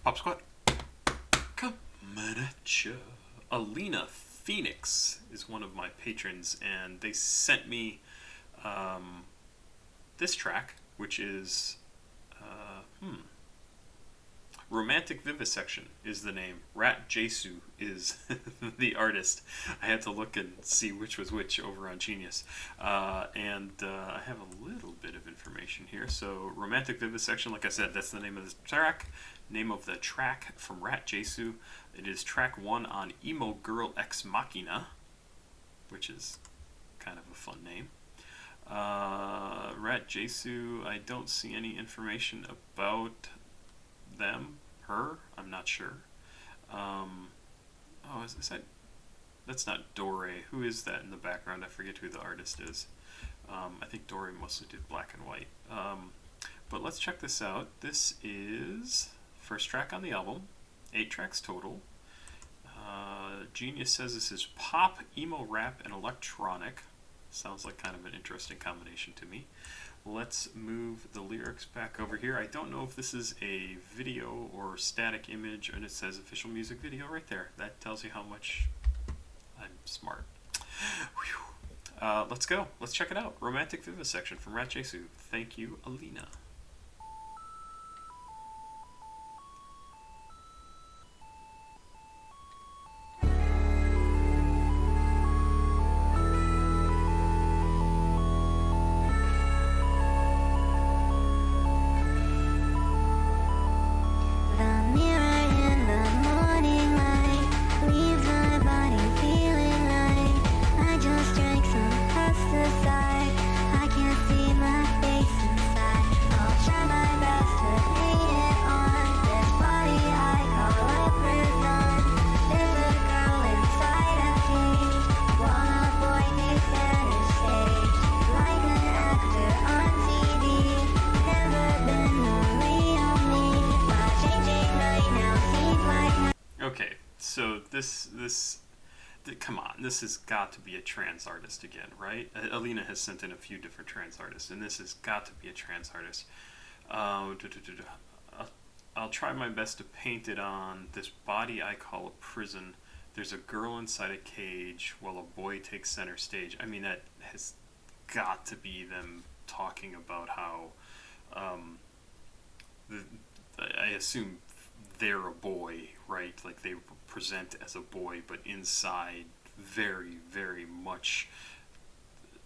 Pop Squat, coming at ya. Alina Phoenix is one of my patrons, and they sent me this track, which is Romantic Vivisection is the name. Rat Jesu is the artist. I had to look and see which was which over on Genius. And I have a little bit of information here. So Romantic Vivisection, like I said, that's the name of the track. Name of the track from Rat Jesu. It is track 1 on Emo Girl Ex Machina, which is kind of a fun name. Rat Jesu, I don't see any information about them, her, I'm not sure. Is that, that's not Dore. Who is that in the background? I forget who the artist is. I think Dore mostly did black and white. But let's check this out. This is first track on the album, 8 tracks total. Genius says this is pop, emo, rap, and electronic. Sounds like kind of an interesting combination to me. Let's move the lyrics back over here. I don't know if this is a video or static image, and it says official music video right there. That tells you how much I'm smart. Let's go. Let's check it out. Romantic Vivisection from Rat Jesu. Thank you, Alina. Okay, so come on, this has got to be a trans artist again, right? Alina has sent in a few different trans artists, and this has got to be a trans artist. I'll try my best to paint it on this body I call a prison. There's a girl inside a cage while a boy takes center stage. I mean, that has got to be them talking about how, I assume they're a boy, right? Like they present as a boy, but inside very, very much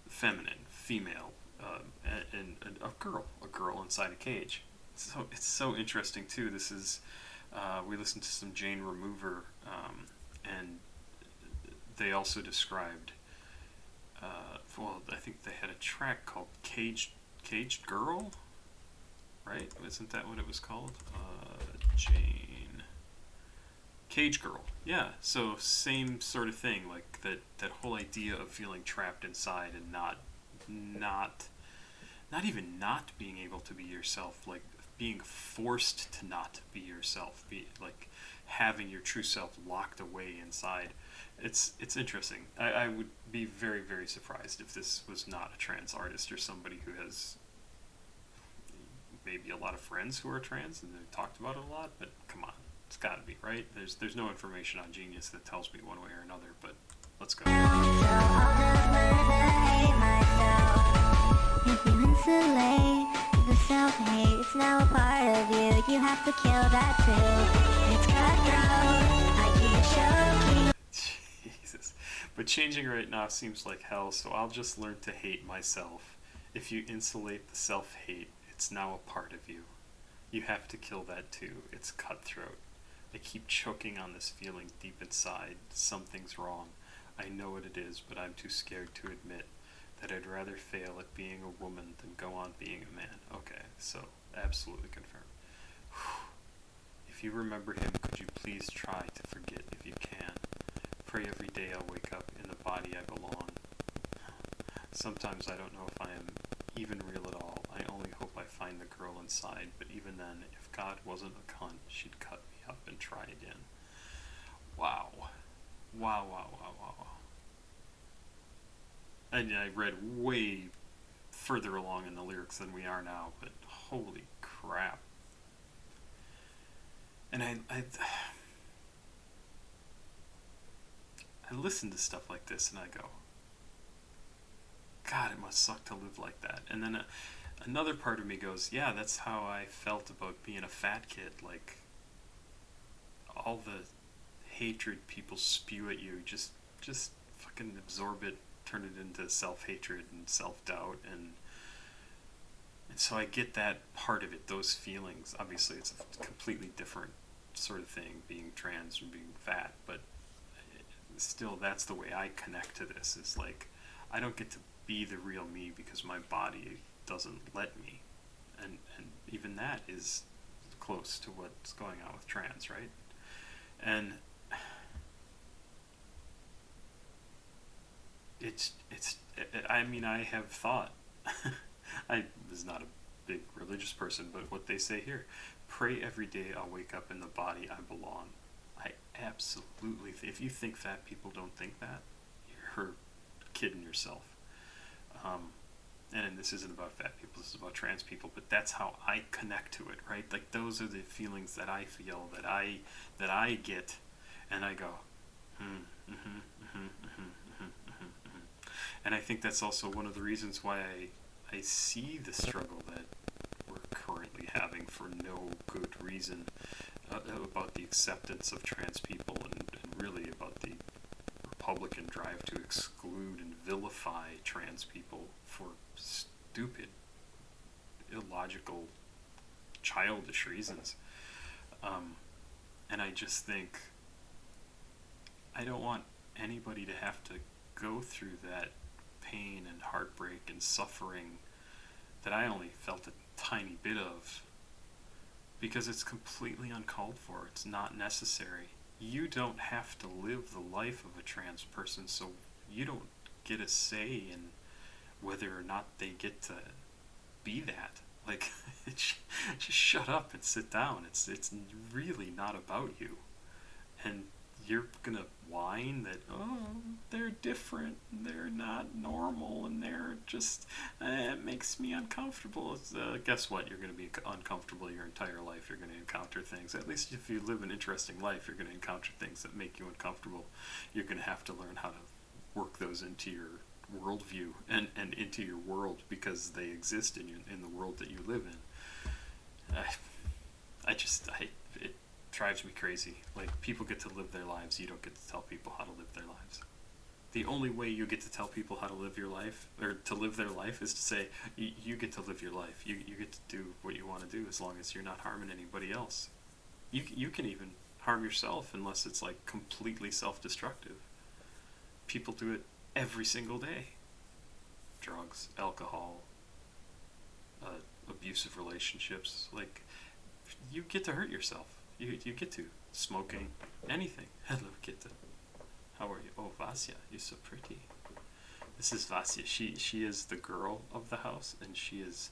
feminine, female, and a girl inside a cage. So it's so interesting too. This is we listened to some Jane Remover, and they also described. I think they had a track called Caged Girl, right? Isn't that what it was called? Jane Cage Girl. Yeah, so same sort of thing, like that whole idea of feeling trapped inside and not even not being able to be yourself, like being forced to not be yourself, be like having your true self locked away inside. It's interesting. I would be very, very surprised if this was not a trans artist or somebody who has maybe a lot of friends who are trans and they've talked about it a lot, but come on, it's got to be, right? There's no information on Genius that tells me one way or another, but let's go. If you insulate the self-hate, it's now a part of you. You have to kill that too. It's cutthroat. I keep choking. Jesus. But changing right now seems like hell, so I'll just learn to hate myself. If you insulate the self-hate, it's now a part of you. You have to kill that too. It's cutthroat. I keep choking on this feeling deep inside. Something's wrong. I know what it is, but I'm too scared to admit that I'd rather fail at being a woman than go on being a man. Okay, so absolutely confirmed. If you remember him, could you please try to forget if you can? Pray every day I'll wake up in the body I belong. Sometimes I don't know if I am even real at all. I only hope I find the girl inside, but even then, if God wasn't a cunt, she'd cut me up and try again. Wow. Wow, wow, wow, wow, wow. And I read way further along in the lyrics than we are now, but holy crap. And I listen to stuff like this and I go, God, it must suck to live like that. And then another part of me goes, yeah, that's how I felt about being a fat kid. Like, all the hatred people spew at you, just fucking absorb it, turn it into self-hatred and self-doubt, and so I get that part of it, those feelings. Obviously, it's a completely different sort of thing, being trans and being fat, but still, that's the way I connect to this. Is like, I don't get to be the real me because my body doesn't let me, and even that is close to what's going on with trans, right? And I mean, I have thought, I was not a big religious person, but what they say here, pray every day I'll wake up in the body I belong. I absolutely, if you think fat people don't think that, you're kidding yourself. And this isn't about fat people, this is about trans people, but that's how I connect to it, right? Like, those are the feelings that I feel, that I get, and I go, and I think that's also one of the reasons why I see the struggle that we're currently having for no good reason, about the acceptance of trans people, and really about the Republican drive to exclude and vilify trans people for stupid, illogical, childish reasons. And I just think, I don't want anybody to have to go through that pain and heartbreak and suffering that I only felt a tiny bit of, because it's completely uncalled for. It's not necessary. You don't have to live the life of a trans person, so you don't get a say in whether or not they get to be that. Like, just shut up and sit down. It's really not about you. And you're gonna whine that, oh, they're different, they're not normal, and they're just, it makes me uncomfortable. Guess what? You're gonna be uncomfortable your entire life. You're gonna encounter things. At least if you live an interesting life, you're gonna encounter things that make you uncomfortable. You're gonna have to learn how to work those into your worldview and into your world, because they exist in the world that you live in. It drives me crazy. Like, people get to live their lives. You don't get to tell people how to live their lives. The only way you get to tell people how to live your life, or to live their life, is to say, you get to live your life. You get to do what you want to do, as long as you're not harming anybody else. You can even harm yourself, unless it's like completely self-destructive. People do it every single day. Drugs, alcohol, abusive relationships. Like, you get to hurt yourself. You get to. Smoking, anything. Hello, kitten. How are you? Oh, Vasya, you're so pretty. This is Vasya. She is the girl of the house, and she is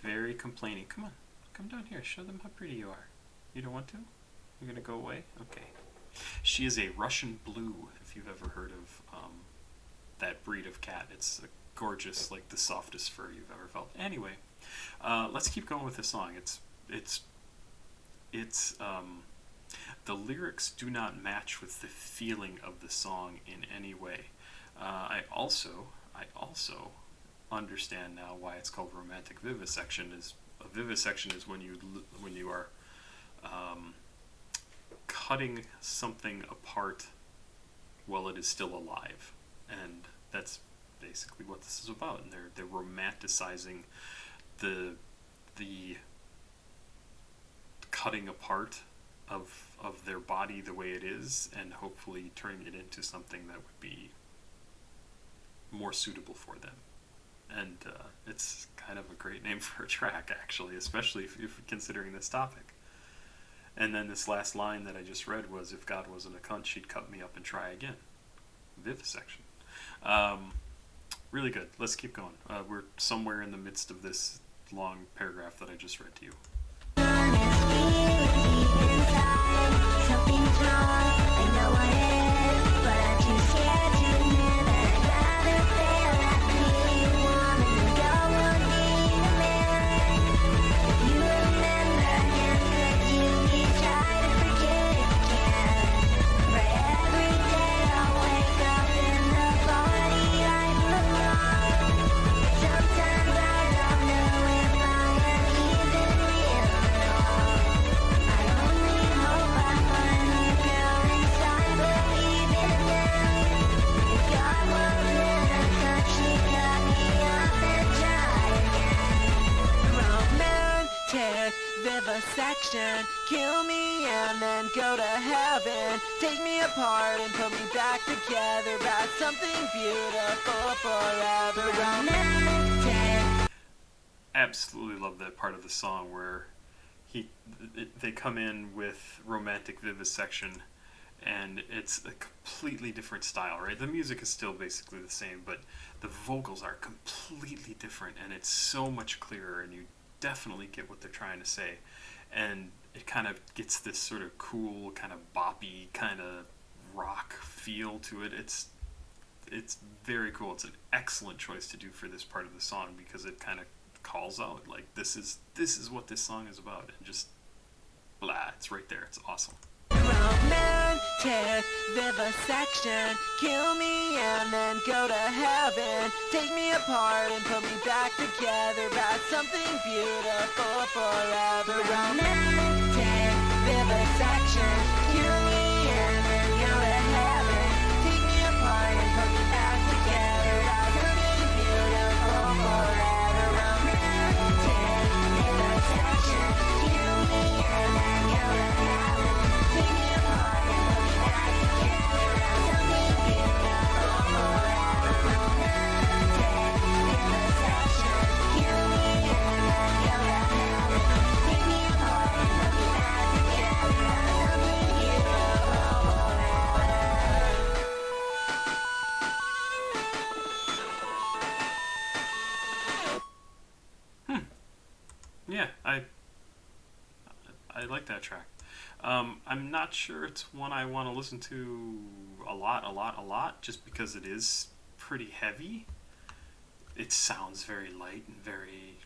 very complaining. Come on, come down here. Show them how pretty you are. You don't want to? You're gonna go away? Okay. She is a Russian blue, if you've ever heard of that breed of cat. It's a gorgeous, like the softest fur you've ever felt. Anyway, let's keep going with the song. It's the lyrics do not match with the feeling of the song in any way. I also understand now why it's called romantic vivisection. A vivisection is when you are cutting something apart while it is still alive, and that's basically what this is about. And they're romanticizing the cutting apart of their body the way it is, and hopefully turning it into something that would be more suitable for them. And it's kind of a great name for a track, actually, especially if you're considering this topic. And then this last line that I just read was, if God wasn't a cunt, she'd cut me up and try again. Vivisection. Really good. Let's keep going. We're somewhere in the midst of this long paragraph that I just read to you. Something's wrong, I know what it is, but I'm too scared to admit that I'd rather fail at being a woman than go on being a man. If you remember, I never let you try to Vivisection, kill me and then go to heaven. Take me apart and put me back together. That's something beautiful forever. Romantic. Absolutely love that part of the song where they come in with romantic vivisection, and it's a completely different style, right? The music is still basically the same, but the vocals are completely different, and it's so much clearer, and you definitely get what they're trying to say. And it kind of gets this sort of cool, kind of boppy, kind of rock feel to it. It's very cool. It's an excellent choice to do for this part of the song, because it kind of calls out like this is what this song is about, and just blah, it's right there. It's awesome. Romantic vivisection, kill me and then go to heaven. Take me apart and put me back together. That's something beautiful forever. Romantic vivisection, kill me and then go to heaven. Take me apart and put me back together. That's something beautiful forever. Romantic vivisection, kill me and then go to heaven. Take me apart and put me back together. That's something beautiful forever. Romantic vivisection, kill me and then go to heaven. Take me apart and put me back together. That's something beautiful forever. Yeah, I like that track. I'm not sure it's one I want to listen to a lot, just because it is pretty heavy. It sounds very light and very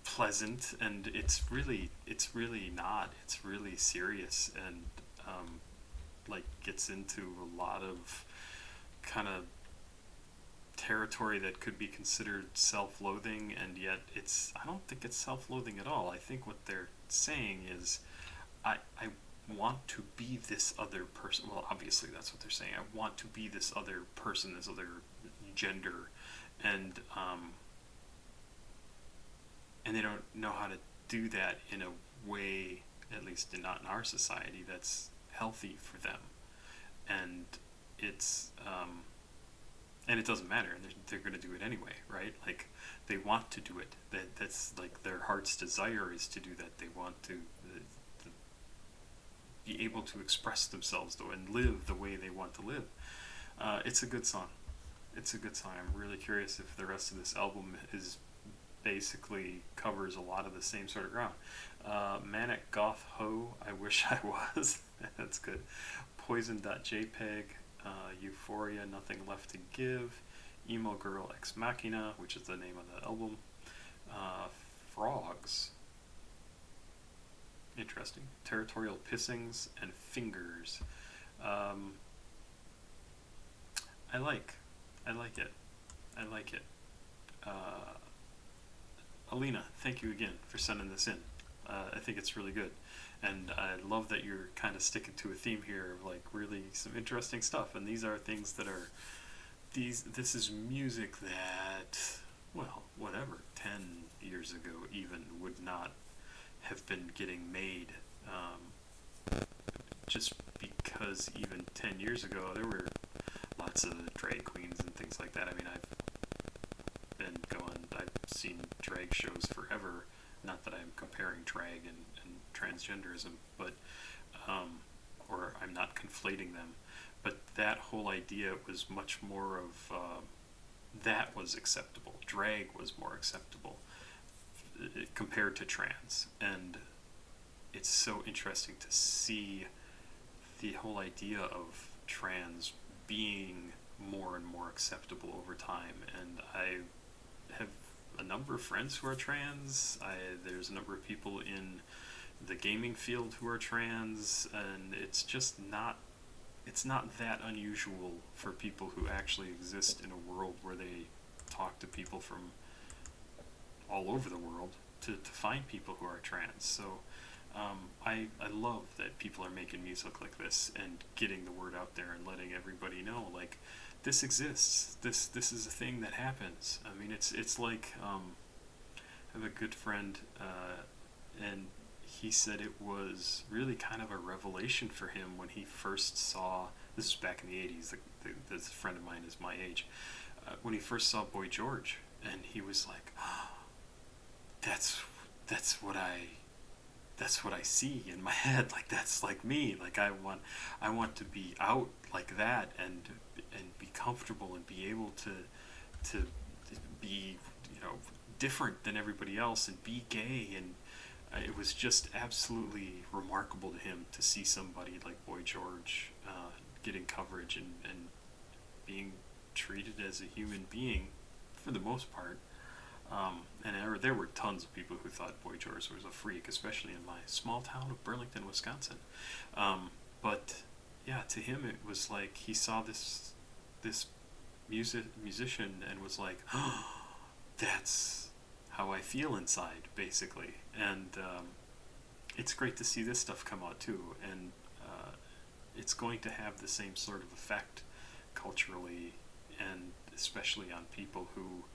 pleasant, and it's really not. It's really serious, and like gets into a lot of kind of territory that could be considered self-loathing, and yet I don't think it's self-loathing at all. I think what they're saying is I want to be this other person. Well, obviously that's what they're saying. I want to be this other person, this other gender, and they don't know how to do that in a way, at least not in our society, that's healthy for them. And it's and it doesn't matter. They're going to do it anyway, right? Like, they want to do it. That's like their heart's desire is to do that. They want to be able to express themselves though, and live the way they want to live. It's a good song. It's a good song. I'm really curious if the rest of this album is basically covers a lot of the same sort of ground. Manic Goth Ho, I Wish I Was. That's good. Poison.jpg, Euphoria, Nothing Left to Give, Emo Girl Ex Machina, which is the name of the album, Frogs, interesting, Territorial Pissings, and Fingers. I like it. Alina, thank you again for sending this in. I think it's really good, and I love that you're kind of sticking to a theme here of like really some interesting stuff. And these are things that are this is music that, well, whatever, 10 years ago even would not have been getting made, just because even 10 years ago there were lots of drag queens and things like that. I mean, I've seen drag shows forever. Not that I'm comparing drag and transgenderism, but or I'm not conflating them, but that whole idea was much more of that was acceptable. Drag was more acceptable compared to trans, and it's so interesting to see the whole idea of trans being more and more acceptable over time. And I have a number of friends who are trans. There's a number of people in the gaming field who are trans, and it's not that unusual for people who actually exist in a world where they talk to people from all over the world to find people who are trans. So I love that people are making music like this and getting the word out there and letting everybody know, like, this exists. This is a thing that happens. I mean, it's like I have a good friend, and he said it was really kind of a revelation for him when he first saw, this was back in the 80s, this friend of mine is my age, when he first saw Boy George, and he was like, oh, that's what I see in my head, like that's like me, like I want to be out like that and be comfortable and be able to be, you know, different than everybody else and be gay. And it was just absolutely remarkable to him to see somebody like Boy George getting coverage and being treated as a human being for the most part. And there were tons of people who thought Boy George was a freak, especially in my small town of Burlington, Wisconsin. But yeah, to him it was like he saw this musician and was like, oh, that's how I feel inside, basically. And it's great to see this stuff come out too, and it's going to have the same sort of effect culturally, and especially on people who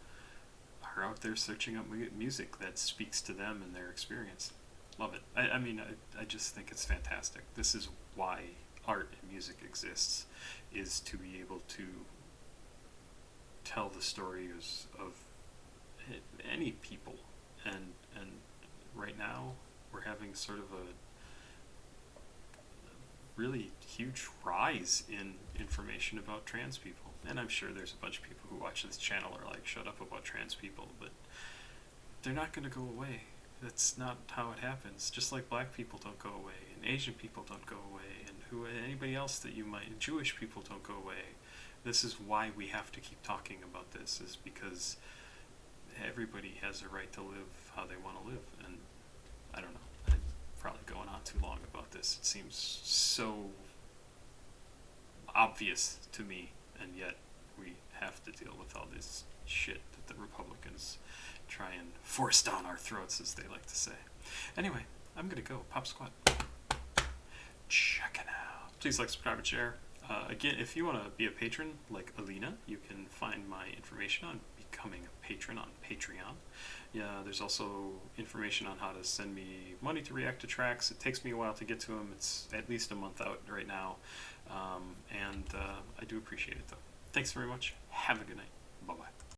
are out there searching up music that speaks to them and their experience. Love it. I mean, I just think it's fantastic. This is why art and music exists, is to be able to tell the stories of any people. And right now we're having sort of a really huge rise in information about trans people. And I'm sure there's a bunch of people who watch this channel are like, shut up about trans people, but they're not going to go away. That's not how it happens. Just like black people don't go away, and Asian people don't go away, and anybody else that you might, Jewish people don't go away. This is why we have to keep talking about this, is because everybody has a right to live how they want to live. And I don't know, I'm probably going on too long about this. It seems so obvious to me, and yet we have to deal with all this shit that the Republicans try and force down our throats, as they like to say. Anyway, I'm gonna go. Pop Squat. Check it out. Please like, subscribe, and share. Again, if you want to be a patron like Alina, you can find my information on becoming a patron on Patreon. Yeah, there's also information on how to send me money to react to tracks. It takes me a while to get to them. It's at least a month out right now. And I do appreciate it, though. Thanks very much. Have a good night. Bye-bye.